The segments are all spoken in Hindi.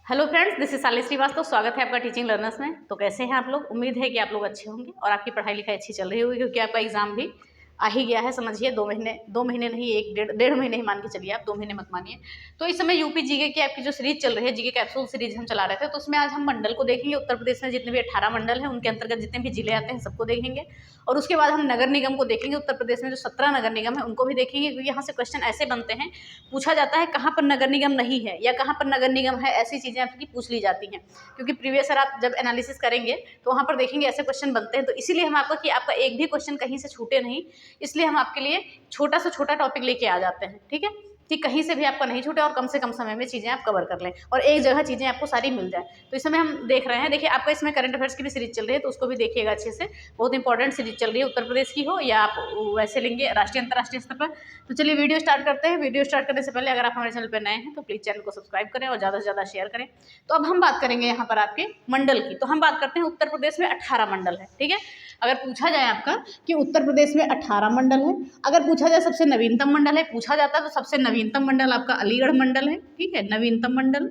हेलो फ्रेंड्स, दिस इज साली श्रीवास्तव। स्वागत है आपका टीचिंग लर्नर्स में। तो कैसे हैं आप लोग? उम्मीद है कि आप लोग अच्छे होंगे और आपकी पढ़ाई लिखाई अच्छी चल रही होगी, क्योंकि आपका एग्जाम भी आ ही गया है। समझिए 2 महीने नहीं, एक डेढ़ महीने ही मान के चलिए आप, 2 महीने मत मानिए। तो इस समय यूपी जीके की आपकी जो सीरीज चल रही है, जीके कैप्सूल सीरीज हम चला रहे थे, तो उसमें आज हम मंडल को देखेंगे। उत्तर प्रदेश में जितने भी 18 मंडल हैं उनके अंतर्गत जितने भी जिले आते हैं सबको देखेंगे। और उसके बाद हम नगर निगम को देखेंगे। उत्तर प्रदेश में जो 17 नगर निगम है उनको भी देखेंगे, क्योंकि यहाँ से क्वेश्चन ऐसे बनते हैं, पूछा जाता है कहाँ पर नगर निगम नहीं है या कहाँ पर नगर निगम है, ऐसी चीज़ें आपकी पूछ ली जाती हैं। क्योंकि प्रीवियस ईयर आप जब एनालिसिस करेंगे तो वहाँ पर देखेंगे ऐसे क्वेश्चन बनते हैं। तो इसीलिए हम आपका कि आपका एक भी क्वेश्चन कहीं से छूटे नहीं, इसलिए हम आपके लिए छोटा से छोटा टॉपिक लेके आ जाते हैं। ठीक है, कि कहीं से भी आपका नहीं छूटे और कम से कम समय में चीज़ें आप कवर कर लें और एक जगह चीज़ें आपको सारी मिल जाए। तो इस समय हम देख रहे हैं, देखिए आपका इसमें करंट अफेयर्स की भी सीरीज चल रही है, तो उसको भी देखिएगा अच्छे से। बहुत इंपॉर्टेंट सीरीज चल रही है, उत्तर प्रदेश की हो या आप वैसे लेंगे राष्ट्रीय अंतर्राष्ट्रीय स्तर पर। तो चलिए वीडियो स्टार्ट करते हैं। वीडियो स्टार्ट करने से पहले अगर आप हमारे चैनल पर नए हैं तो प्लीज़ चैनल को सब्सक्राइब करें और ज़्यादा से ज़्यादा शेयर करें। तो अब हम बात करेंगे यहाँ पर आपके मंडल की। तो हम बात करते हैं उत्तर प्रदेश में 18 मंडल है। ठीक है, अगर पूछा जाए आपका कि उत्तर प्रदेश में 18 मंडल है, अगर पूछा जाए सबसे नवीनतम मंडल है पूछा जाता है, तो सबसे नवीनतम मंडल आपका अलीगढ़ मंडल है। ठीक है, नवीनतम मंडल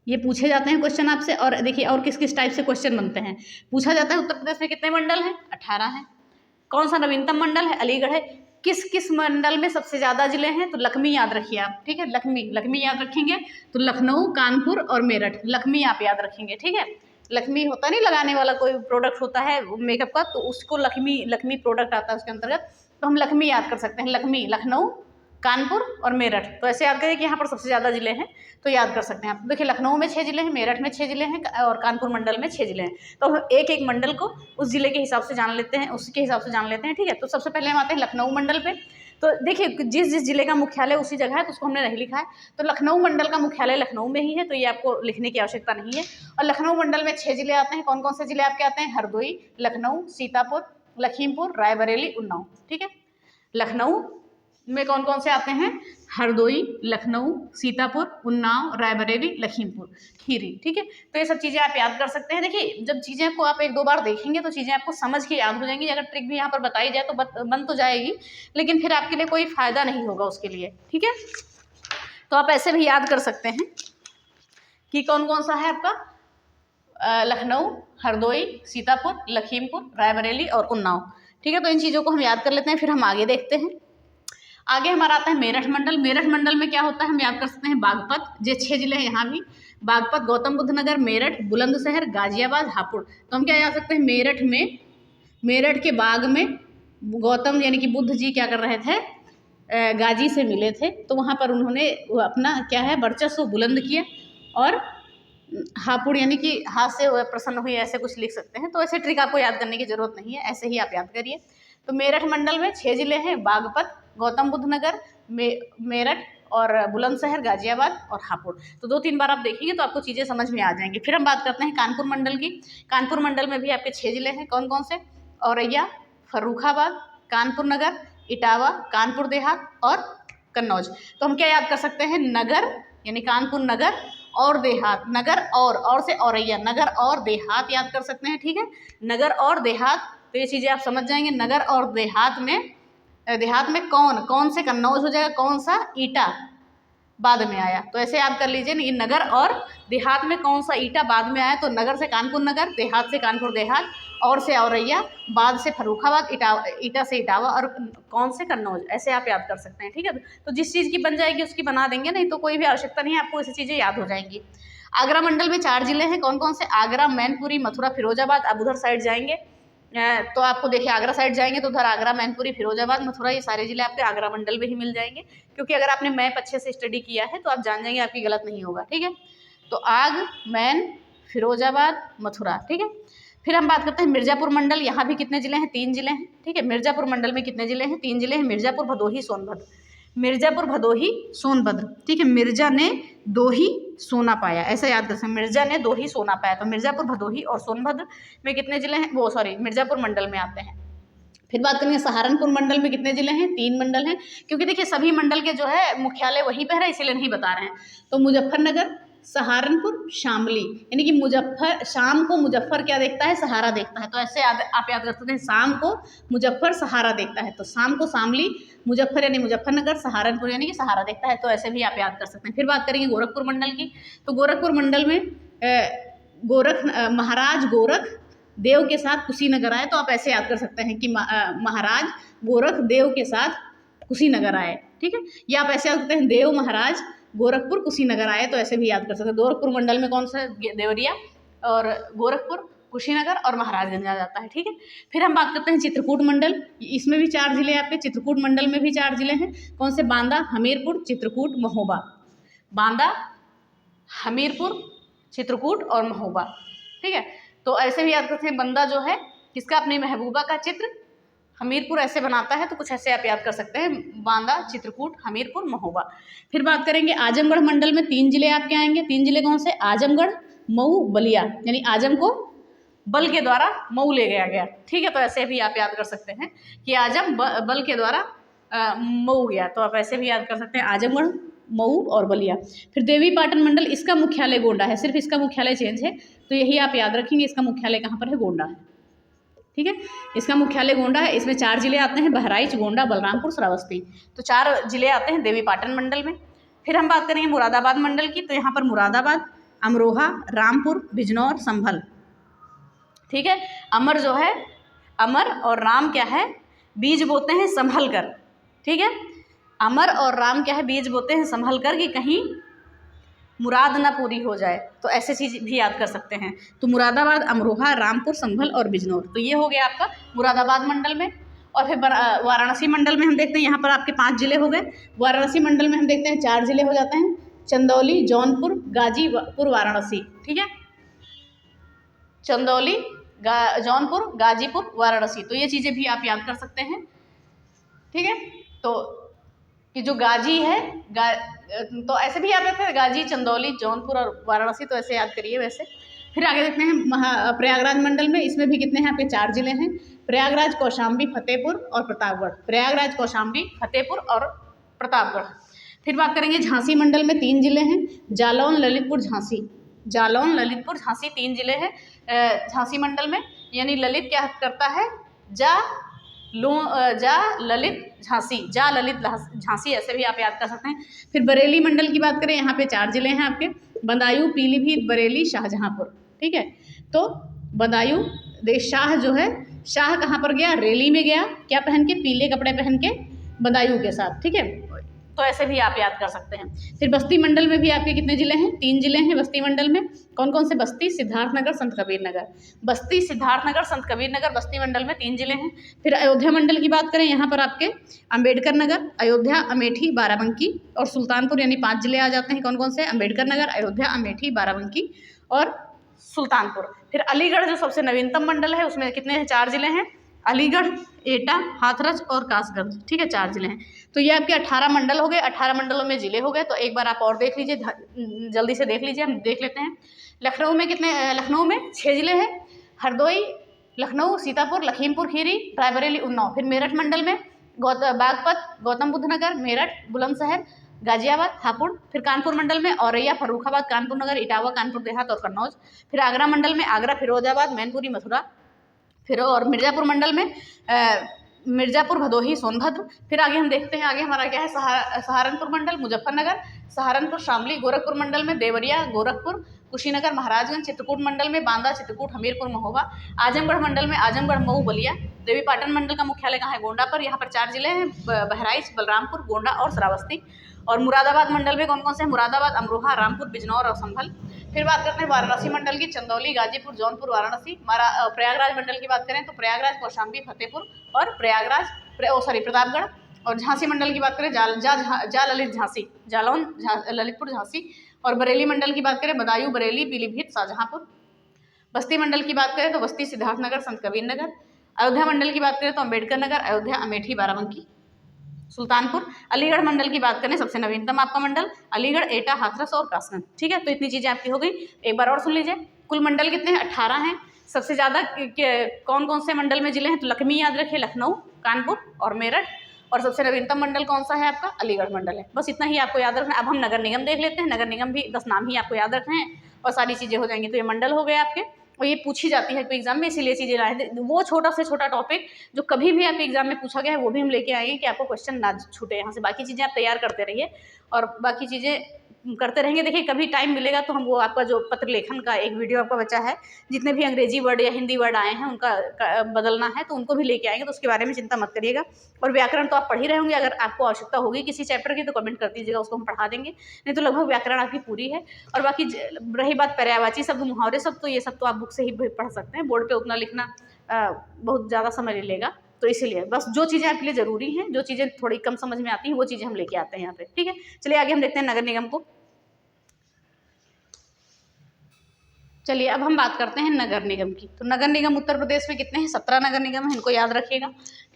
ये पूछे जाते हैं क्वेश्चन आपसे। और देखिए और किस किस टाइप से क्वेश्चन बनते हैं। पूछा जाता है उत्तर प्रदेश में कितने मंडल हैं? 18 हैं। कौन सा नवीनतम मंडल है? अलीगढ़ है। किस किस मंडल में सबसे ज्यादा जिले हैं? तो लखमी याद रखिए आप। ठीक है, लखमी याद रखेंगे तो लखनऊ, कानपुर और मेरठ, लखमी आप याद रखेंगे। ठीक है, लक्ष्मी होता नहीं, लगाने वाला कोई प्रोडक्ट होता है मेकअप का, तो उसको लक्ष्मी प्रोडक्ट आता है उसके अंतर्गत। तो हम लक्ष्मी याद कर सकते हैं। लक्ष्मी, लखनऊ, कानपुर और मेरठ। तो ऐसे याद करिए कि यहाँ पर सबसे ज़्यादा जिले हैं, तो याद कर सकते हैं आप। देखिए लखनऊ में 6 जिले हैं, मेरठ में 6 जिले हैं और कानपुर मंडल में 6 जिले हैं। तो हम एक एक मंडल को उस जिले के हिसाब से जान लेते हैं, उसके हिसाब से जान लेते हैं। ठीक है, तो सबसे पहले हम आते हैं लखनऊ मंडल पे। तो देखिए जिस जिस जिले का मुख्यालय उसी जगह है, तो उसको हमने नहीं लिखा है। तो लखनऊ मंडल का मुख्यालय लखनऊ में ही है, तो ये आपको लिखने की आवश्यकता नहीं है। और लखनऊ मंडल में 6 जिले आते हैं। कौन कौन से जिले आपके आते हैं? हरदोई, लखनऊ, सीतापुर, लखीमपुर, रायबरेली, उन्नाव। ठीक है, लखनऊ में कौन कौन से आते हैं? हरदोई, लखनऊ, सीतापुर, उन्नाव, रायबरेली, लखीमपुर खीरी। ठीक है, तो ये सब चीज़ें आप याद कर सकते हैं। देखिए जब चीज़ें को आप एक दो बार देखेंगे तो चीज़ें आपको समझ के याद हो जाएंगी। अगर ट्रिक भी यहाँ पर बताई जाए तो बन तो जाएगी, लेकिन फिर आपके लिए कोई फायदा नहीं होगा उसके लिए। ठीक है, तो आप ऐसे भी याद कर सकते हैं कि कौन कौन सा है आपका लखनऊ, हरदोई, सीतापुर, लखीमपुर, रायबरेली और उन्नाव। ठीक है, तो इन चीज़ों को हम याद कर लेते हैं, फिर हम आगे देखते हैं। आगे हमारा आता है मेरठ मंडल। मेरठ मंडल में क्या होता है हम याद कर सकते हैं। बागपत, ये 6 जिले हैं यहाँ भी। बागपत, गौतम बुद्ध नगर, मेरठ, बुलंदशहर, गाजियाबाद, हापुड़। तो हम क्या याद सकते हैं? मेरठ में, मेरठ के बाग में गौतम यानी कि बुद्ध जी क्या कर रहे थे? गाजी से मिले थे, तो वहाँ पर उन्होंने अपना क्या है वर्चस्व बुलंद किया। और हापुड़ यानी कि हाथ से प्रसन्न हुई, ऐसे कुछ लिख सकते हैं। तो ऐसे ट्रिक आपको याद करने की जरूरत नहीं है, ऐसे ही आप याद करिए। तो मेरठ मंडल में 6 जिले हैं। बागपत, गौतम बुद्ध नगर, मेरठ और बुलंदशहर, गाजियाबाद और हापुड़। तो 2-3 बार आप देखेंगे तो आपको चीज़ें समझ में आ जाएंगी। फिर हम बात करते हैं कानपुर मंडल की। कानपुर मंडल में भी आपके 6 जिले हैं। कौन कौन से? औरैया, फर्रुखाबाद, कानपुर नगर, इटावा, कानपुर देहात और कन्नौज। तो हम क्या याद कर सकते हैं? नगर यानी कानपुर नगर और देहात, नगर और से औरैया, नगर और देहात याद कर सकते हैं। ठीक है, नगर और देहात, तो ये चीज़ें आप समझ जाएंगे। नगर और देहात में कौन से कन्नौज हो जाएगा, कौन सा ईटा बाद में आया, तो ऐसे याद कर लीजिए। नहीं, नगर और देहात में कौन सा ईटा बाद में आया, तो नगर से कानपुर नगर, देहात से कानपुर देहात, और से औरैया, बाद से फर्रुखाबाद, ईटा से इटावा और कौन से कन्नौज। ऐसे आप याद कर सकते हैं। ठीक है, तो जिस चीज़ की बन जाएगी उसकी बना देंगे, नहीं तो कोई भी आवश्यकता नहीं है, आपको ऐसी चीज़ें याद हो जाएंगी। आगरा मंडल में 4 जिले हैं। कौन कौन से? आगरा, मैनपुरी, मथुरा, फिरोजाबाद। आप उधर साइड जाएंगे तो आपको देखिए आगरा साइड जाएंगे तो उधर आगरा, मैनपुरी, फिरोजाबाद, मथुरा, ये सारे जिले आपके आगरा मंडल में ही मिल जाएंगे। क्योंकि अगर आपने मैप अच्छे से स्टडी किया है तो आप जान जाएंगे, आपकी गलत नहीं होगा। ठीक है, तो आग, मैन, फिरोजाबाद, मथुरा। ठीक है, फिर हम बात करते हैं मिर्जापुर मंडल। यहाँ भी कितने जिले हैं? 3 जिले हैं। ठीक है, मिर्जापुर मंडल में कितने जिले हैं? 3 जिले हैं। मिर्जापुर, भदोही, सोनभद्र। मिर्जापुर, भदोही, सोनभद्र। ठीक है, मिर्जा ने दो ही सोना पाया, ऐसा याद कर सकते हैं। मिर्जा ने 2 ही सोना पाया। तो मिर्जापुर, भदोही और सोनभद्र में कितने जिले हैं? मिर्जापुर मंडल में आते हैं। फिर बात करेंगे सहारनपुर मंडल में कितने जिले हैं? 3 मंडल हैं। क्योंकि देखिए सभी मंडल के जो है मुख्यालय वहीं पर है, इसीलिए नहीं बता रहे हैं। तो मुजफ्फरनगर, सहारनपुर, शामली, यानी कि मुजफ्फर, शाम को मुजफ्फर क्या देखता है, सहारा देखता है। तो ऐसे आप याद कर सकते हैं, शाम को मुजफ्फर सहारा देखता है। तो शाम को शामली, मुजफ्फर यानी मुजफ्फरनगर, सहारनपुर यानी कि सहारा देखता है। तो ऐसे भी आप याद कर सकते हैं। फिर बात करेंगे गोरखपुर मंडल की। तो गोरखपुर मंडल में महाराज गोरख देव के साथ कुशीनगर आए। तो आप ऐसे याद कर सकते हैं कि महाराज गोरख देव के साथ कुशीनगर आए, ठीक है। या आप ऐसे याद करते हैं, देव महाराज गोरखपुर कुशीनगर आए। तो ऐसे भी याद कर सकते हैं। गोरखपुर मंडल में कौन सा, देवरिया और गोरखपुर, कुशीनगर और महाराजगंज आ जाता है, ठीक है। फिर हम बात करते हैं चित्रकूट मंडल। इसमें भी 4 जिले आपके, चित्रकूट मंडल में भी 4 जिले हैं। कौन से, बांदा, हमीरपुर, चित्रकूट, महोबा। बांदा, हमीरपुर, चित्रकूट और महोबा, ठीक है। तो ऐसे भी याद करते हैं, बंदा जो है किसका, अपनी महबूबा का चित्र, हमीरपुर ऐसे बनाता है। तो कुछ ऐसे आप याद कर सकते हैं, बांदा, चित्रकूट, हमीरपुर, महोबा। फिर बात करेंगे आजमगढ़ मंडल में 3 जिले आपके आएंगे। 3 जिले कौन से, आजमगढ़, मऊ, बलिया, यानी आजम को बल के द्वारा मऊ ले गया, ठीक है। तो ऐसे भी आप याद कर सकते हैं कि आजम बल के द्वारा मऊ गया। तो आप ऐसे भी याद कर सकते हैं, आजमगढ़, मऊ और बलिया। फिर देवी पाटन मंडल, इसका मुख्यालय गोंडा है, सिर्फ इसका मुख्यालय चेंज है। तो यही आप याद रखेंगे, इसका मुख्यालय कहाँ पर है, गोंडा है, ठीक है। इसका मुख्यालय गोंडा है। इसमें 4 जिले आते हैं, बहराइच, गोंडा, बलरामपुर, श्रावस्ती। तो 4 जिले आते हैं देवी पाटन मंडल में। फिर हम बात करेंगे मुरादाबाद मंडल की। तो यहाँ पर मुरादाबाद, अमरोहा, रामपुर, बिजनौर, संभल, ठीक है। अमर जो है, अमर और राम क्या है, बीज बोते हैं संभल कर, ठीक है। अमर और राम क्या है, बीज बोते हैं संभल कर कि कहीं मुराद ना पूरी हो जाए। तो ऐसे चीज़ भी याद कर सकते हैं। तो मुरादाबाद, अमरोहा, रामपुर, संभल और बिजनौर। तो ये हो गया आपका मुरादाबाद मंडल में। और फिर वाराणसी मंडल में हम देखते हैं, यहाँ पर आपके 5 जिले हो गए। वाराणसी मंडल में हम देखते हैं 4 जिले हो जाते हैं, चंदौली, जौनपुर, गाजीपुर, वाराणसी, ठीक है। चंदौली, जौनपुर, गाजीपुर, वाराणसी। तो ये चीज़ें भी आप याद कर सकते हैं, ठीक है। तो कि जो गाजी है, तो ऐसे भी याद रखते हैं, गाजी, चंदौली, जौनपुर और वाराणसी। तो ऐसे याद करिए वैसे। फिर आगे देखते हैं प्रयागराज मंडल में। इसमें भी कितने हैं आपके, 4 जिले हैं, प्रयागराज, कौशाम्बी, फतेहपुर और प्रतापगढ़। प्रयागराज, कौशाम्बी, फतेहपुर और प्रतापगढ़। फिर बात करेंगे झांसी मंडल में 3 जिले हैं, जालौन, ललितपुर, झांसी। जालौन, ललितपुर, झांसी 3 जिले हैं झांसी मंडल में। यानी ललित क्या करता है, जा ललित झांसी, जा ललित झांसी, ऐसे भी आप याद कर सकते हैं। फिर बरेली मंडल की बात करें, यहाँ पे 4 जिले हैं आपके, बदायूं, पीलीभीत, बरेली, शाहजहांपुर, ठीक है। तो बदायूं, शाह जो है, शाह कहाँ पर गया, रेली में गया, क्या पहन के, पीले कपड़े पहन के, बदायूं के साथ, ठीक है। तो ऐसे भी आप याद कर सकते हैं। फिर बस्ती मंडल में भी आपके कितने जिले हैं, 3 जिले हैं बस्ती मंडल में। कौन कौन से, बस्ती, सिद्धार्थनगर, संत कबीर नगर। बस्ती, सिद्धार्थनगर, संत कबीर नगर, बस्ती मंडल में 3 जिले हैं। फिर अयोध्या मंडल की बात करें, यहाँ पर आपके अम्बेडकर नगर, अयोध्या, अमेठी, बाराबंकी और सुल्तानपुर, यानी 5 जिले आ जाते हैं। कौन कौन से, अम्बेडकर नगर, अयोध्या, अमेठी, बाराबंकी और सुल्तानपुर। फिर अलीगढ़ जो सबसे नवीनतम मंडल है, उसमें कितने हैं, 4 जिले हैं, अलीगढ़, एटा, हाथरस और कासगंज, ठीक है, 4 जिले हैं। तो ये आपके 18 मंडल हो गए, 18 मंडलों में जिले हो गए। तो एक बार आप और देख लीजिए, जल्दी से देख लीजिए, हम देख लेते हैं। लखनऊ में कितने, लखनऊ में 6 जिले हैं, हरदोई, लखनऊ, सीतापुर, लखीमपुर खीरी, रायबरेली, उन्नाव। फिर मेरठ मंडल में बागपत, गौतम बुद्ध नगर, मेरठ, बुलंदशहर, गाजियाबाद, हापुड़। फिर कानपुर मंडल में औरैया, फर्रुखाबाद, कानपुर नगर, इटावा, कानपुर देहात और कन्नौज। फिर आगरा मंडल में आगरा, फिरोजाबाद, मैनपुरी, मथुरा। फिर और मिर्ज़ापुर मंडल में मिर्ज़ापुर, भदोही, सोनभद्र। फिर आगे हम देखते हैं, आगे हमारा क्या है, सहारनपुर मंडल, मुजफ्फरनगर, सहारनपुर, शामली। गोरखपुर मंडल में देवरिया, गोरखपुर, कुशीनगर, महाराजगंज। चित्रकूट मंडल में बांदा, चित्रकूट, हमीरपुर, महोबा। आजमगढ़ मंडल में आजमगढ़, मऊ, बलिया। देवी पाटन मंडल का मुख्यालय कहाँ है, गोंडा पर। यहाँ पर 4 जिले हैं, बहराइच, बलरामपुर, गोंडा और श्रावस्ती। और मुरादाबाद मंडल में कौन कौन से हैं, मुरादाबाद, अमरोहा, रामपुर, बिजनौर और संभल। फिर बात करते हैं वाराणसी मंडल की, चंदौली, गाजीपुर, जौनपुर, वाराणसी। प्रयागराज मंडल की बात करें तो प्रयागराज, कौशाम्बी, फतेहपुर और प्रतापगढ़। और झांसी मंडल की बात करें, जा ललित झांसी, जालौन, ललितपुर, झांसी। और बरेली मंडल की बात करें, बदायूं, बरेली, पीलीभीत, शाहजहांपुर। बस्ती मंडल की बात करें तो बस्ती, सिद्धार्थनगर, संत कबीर नगर। अयोध्या मंडल की बात करें तो अम्बेडकर नगर, अयोध्या, अमेठी, बाराबंकी, सुल्तानपुर। अलीगढ़ मंडल की बात करें, सबसे नवीनतम आपका मंडल, अलीगढ़, एटा, हाथरस और कासगंज, ठीक है। तो इतनी चीज़ें आपकी हो गई। एक बार और सुन लीजिए, कुल मंडल कितने हैं, 18 हैं। सबसे ज़्यादा कौन कौन से मंडल में जिले हैं, तो लखमी याद रखिए, लखनऊ, कानपुर और मेरठ। और सबसे नवीनतम मंडल कौन सा है आपका? अलीगढ़ मंडल है। बस इतना ही आपको याद रखना है। अब हम नगर निगम देख लेते हैं। नगर निगम भी बस नाम ही आपको याद रखना है और सारी चीज़ें हो जाएंगी। तो ये मंडल हो गए आपके, और ये पूछी जाती है कोई एग्जाम में, इसीलिए चीज़ें लाए थे। वो छोटा से छोटा टॉपिक जो कभी भी आपके एग्जाम में पूछा गया है वो भी हम लेके आएंगे कि आपको क्वेश्चन ना छूटे यहाँ से। बाकी चीज़ें आप तैयार करते रहिए और बाकी चीज़ें करते रहेंगे। देखिए कभी टाइम मिलेगा तो हम वो आपका जो पत्र लेखन का एक वीडियो आपका बचा है, जितने भी अंग्रेजी वर्ड या हिंदी वर्ड आए हैं उनका बदलना है तो उनको भी लेके आएंगे, तो उसके बारे में चिंता मत करिएगा। और व्याकरण तो आप पढ़ ही रहे होंगे, अगर आपको आवश्यकता होगी किसी चैप्टर की तो कमेंट कर दीजिएगा, उसको हम पढ़ा देंगे। नहीं तो लगभग व्याकरण आपकी पूरी है। और बाकी रही बात पर्यायवाची शब्द, मुहावरे शब्द, तो ये सब तो आप बुक से ही पढ़ सकते हैं। बोर्ड पे उतना लिखना बहुत ज़्यादा समय लेगा, तो इसीलिए बस जो चीज़ें आपके लिए ज़रूरी हैं, जो चीज़ें थोड़ी कम समझ में आती हैं, वो चीज़ें हम लेके आते हैं यहाँ पे। ठीक है, चलिए आगे हम देखते हैं नगर निगम को। चलिए अब हम बात करते हैं नगर निगम की। तो नगर निगम उत्तर प्रदेश में कितने हैं? 17 नगर निगम है, इनको याद रखिएगा।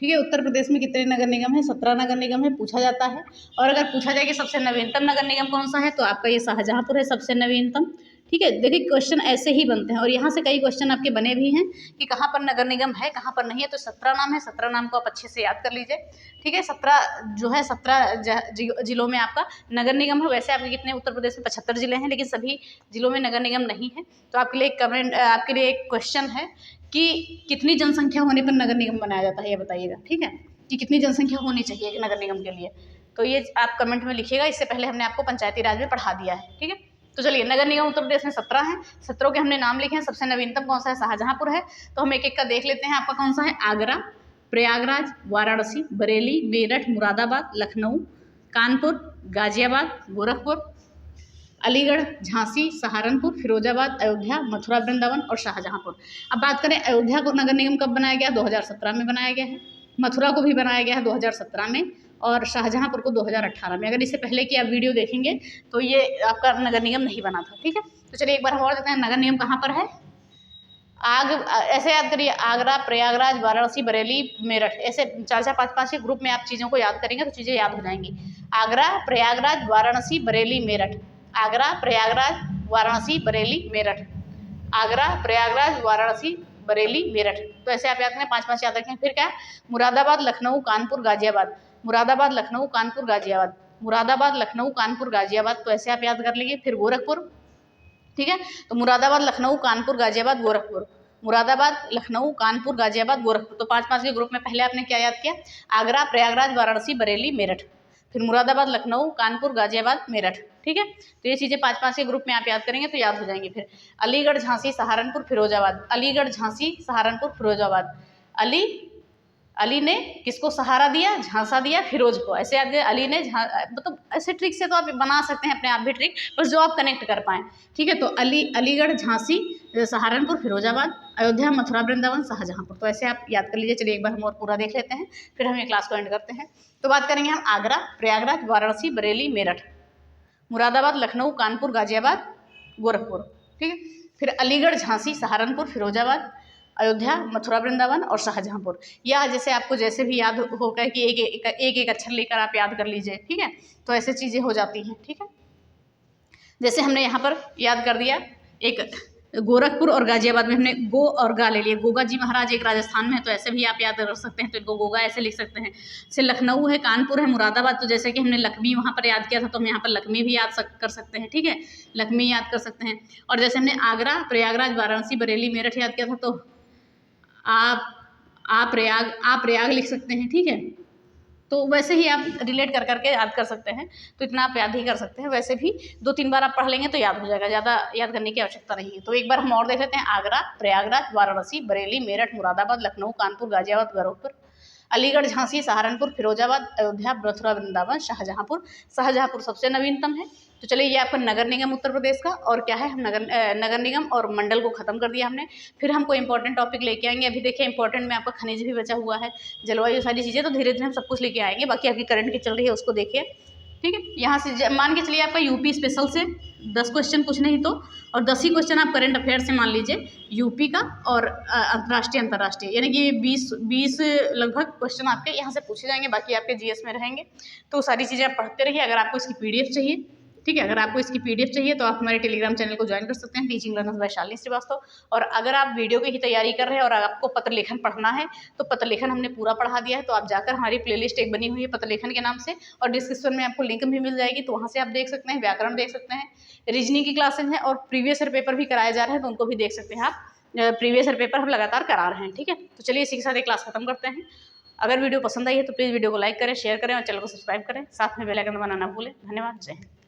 ठीक है, उत्तर प्रदेश में कितने नगर निगम है? 17 नगर निगम है, पूछा जाता है। और अगर पूछा जाए कि सबसे नवीनतम नगर निगम कौन सा है, तो आपका ये शाहजहाँपुर है सबसे नवीनतम। ठीक है, देखिए क्वेश्चन ऐसे ही बनते हैं और यहाँ से कई क्वेश्चन आपके बने भी हैं कि कहाँ पर नगर निगम है, कहाँ पर नहीं है। तो 17 नाम है, 17 नाम को आप अच्छे से याद कर लीजिए। ठीक है, 17 जो है 17 जिलों में आपका नगर निगम है। वैसे आपके कितने उत्तर प्रदेश में 75 जिले हैं, लेकिन सभी जिलों में नगर निगम नहीं है। तो आपके लिए आपके लिए एक क्वेश्चन है कि कितनी जनसंख्या होने पर नगर निगम बनाया जाता है, ये बताइएगा। ठीक है, कि कितनी जनसंख्या होनी चाहिए एक नगर निगम के लिए, तो ये आप कमेंट में लिखिएगा। इससे पहले हमने आपको पंचायती राज में पढ़ा दिया है। ठीक है, तो चलिए नगर निगम उत्तर प्रदेश में 17 हैं, 17 के हमने नाम लिखे हैं। सबसे नवीनतम कौन सा है? शाहजहाँपुर है। तो हम एक एक का देख लेते हैं। आपका कौन सा है? आगरा, प्रयागराज, वाराणसी, बरेली, मेरठ, मुरादाबाद, लखनऊ, कानपुर, गाजियाबाद, गोरखपुर, अलीगढ़, झांसी, सहारनपुर, फिरोजाबाद, अयोध्या, मथुरा वृंदावन और शाहजहाँपुर। अब बात करें अयोध्या को नगर निगम कब बनाया गया? 2017 में बनाया गया है। मथुरा को भी बनाया गया है 2017 में, और शाहजहाँपुर को 2018 में। अगर इससे पहले की आप वीडियो देखेंगे तो ये आपका नगर निगम नहीं बना था। ठीक है, तो चलिए एक बार हम और देखते हैं नगर निगम कहाँ पर है। ऐसे याद करिए, आगरा, प्रयागराज, वाराणसी, बरेली, मेरठ, ऐसे 4-4, 5-5 के ग्रुप में आप चीज़ों को याद करेंगे तो चीज़ें याद हो जाएंगी। आगरा, प्रयागराज, वाराणसी, बरेली, मेरठ। आगरा, प्रयागराज, वाराणसी, बरेली, मेरठ। आगरा, प्रयागराज, वाराणसी, बरेली, मेरठ। तो ऐसे आप याद करें, 5-5 याद रखें। फिर क्या? मुरादाबाद, लखनऊ, कानपुर, गाजियाबाद। मुरादाबाद, लखनऊ, कानपुर, गाजियाबाद। मुरादाबाद, लखनऊ, कानपुर, गाजियाबाद, तो ऐसे आप याद कर लीजिए। फिर गोरखपुर। ठीक है, तो मुरादाबाद, लखनऊ, कानपुर, गाजियाबाद, गोरखपुर। मुरादाबाद, लखनऊ, कानपुर, गाजियाबाद, गोरखपुर। तो 5-5 के ग्रुप में पहले आपने क्या याद किया? आगरा, प्रयागराज, वाराणसी, बरेली, मेरठ। फिर मुरादाबाद, लखनऊ, कानपुर, गाजियाबाद, मेरठ। ठीक है, तो ये चीज़ें 5-5 के ग्रुप में आप याद करेंगे तो याद हो जाएंगी। फिर अलीगढ़, झांसी, सहारनपुर, फिरोजाबाद। अलीगढ़, झांसी, सहारनपुर, फिरोजाबाद। अली ने किसको सहारा दिया? झांसा दिया फिरोज को। ऐसे याद करें, अली ने मतलब ऐसे ट्रिक से तो आप बना सकते हैं अपने आप भी ट्रिक, बस जो आप कनेक्ट कर पाएँ। ठीक है, तो अलीगढ़, झांसी, सहारनपुर, फिरोजाबाद, अयोध्या, मथुरा वृंदावन, शाहजहाँपुर। तो ऐसे आप याद कर लीजिए। चलिए एक बार हम और पूरा देख लेते हैं, फिर हम ये क्लास को एंड करते हैं। तो बात करेंगे हम आगरा, प्रयागराज, वाराणसी, बरेली, मेरठ, मुरादाबाद, लखनऊ, कानपुर, गाजियाबाद, गोरखपुर। ठीक है, फिर अलीगढ़, झांसी, सहारनपुर, फिरोजाबाद, अयोध्या, मथुरा वृंदावन और शाहजहाँपुर। या जैसे आपको जैसे भी याद होगा कि एक अक्षर लेकर आप याद कर लीजिए। ठीक है, तो ऐसे चीज़ें हो जाती हैं। ठीक है, जैसे हमने यहाँ पर याद कर दिया, एक गोरखपुर और गाजियाबाद में हमने गो और गा ले लिए। गोगा जी महाराज एक राजस्थान में है, तो ऐसे भी आप याद कर सकते हैं, तो इनको गोगा ऐसे लिख सकते हैं। जैसे लखनऊ है, कानपुर है, मुरादाबाद, तो जैसे कि हमने लक्ष्मी वहाँ पर याद किया था तो हम यहाँ पर लक्ष्मी भी याद कर सकते हैं। ठीक है, लक्ष्मी याद कर सकते हैं। और जैसे हमने आगरा, प्रयागराज, वाराणसी, बरेली, मेरठ याद किया था तो आप प्रयाग लिख सकते हैं। ठीक है, तो वैसे ही आप रिलेट कर करके याद कर सकते हैं, तो इतना आप याद ही कर सकते हैं। वैसे भी 2-3 बार आप पढ़ लेंगे तो याद हो जाएगा, ज़्यादा याद करने की आवश्यकता नहीं है। तो एक बार हम और देख लेते हैं। आगरा, प्रयागराज, वाराणसी, बरेली, मेरठ, मुरादाबाद, लखनऊ, कानपुर, गाजियाबाद, गोरखपुर, अलीगढ़, झांसी, सहारनपुर, फिरोजाबाद, अयोध्या, मथुरा वृंदावन, शाहजहाँपुर। शाहजहाँपुर सबसे नवीनतम है। तो चलिए ये आपका नगर निगम उत्तर प्रदेश का। और क्या है, हम नगर निगम और मंडल को खत्म कर दिया हमने। फिर हमको इंपॉर्टेंट टॉपिक लेके आएंगे। अभी देखिए इंपॉर्टेंट में आपका खनिज भी बचा हुआ है, जलवायु, सारी चीज़ें, तो धीरे धीरे हम सब कुछ लेके आएंगे। बाकी आपकी करंट की चल रही है उसको देखिए। ठीक है, यहाँ से मान के चलिए आपका यूपी स्पेशल से 10 क्वेश्चन कुछ नहीं तो, और 10 ही क्वेश्चन आप करंट अफेयर से मान लीजिए यूपी का और अंतर्राष्ट्रीय, यानी कि 20 लगभग क्वेश्चन आपके यहाँ से पूछे जाएंगे। बाकी आपके जीएस में रहेंगे। तो सारी चीज़ें आप पढ़ते रहिए। अगर आपको इसकी PDF चाहिए ठीक है। अगर आपको इसकी PDF चाहिए तो आप हमारे टेलीग्राम चैनल को ज्वाइन कर सकते हैं, teaching learners by Shalini Srivastava. और अगर आप वीडियो की ही तैयारी कर रहे हैं और आपको पत्र लेखन पढ़ना है तो पत्र लेखन हमने पूरा पढ़ा दिया है, तो आप जाकर हमारी प्लेलिस्ट एक बनी हुई है पत्र लेखन के नाम से, और डिस्क्रिप्शन में आपको लिंक भी मिल जाएगी, तो वहाँ से आप देख सकते हैं। व्याकरण देख सकते हैं, रीजनिंग की क्लासेज हैं और प्रीवियस ईयर पेपर भी कराए जा रहे हैं, तो उनको भी देख सकते हैं आप। प्रीवियस ईयर पेपर हम लगातार करा रहे हैं, ठीक है। तो चलिए इसी के साथ ये क्लास खत्म करते हैं। अगर वीडियो पसंद आई है तो प्लीज़ वीडियो को लाइक करें, शेयर करें और चैनल को सब्सक्राइब करें, साथ में बेल आइकन दबाना ना भूलें। धन्यवाद, जय हिंद।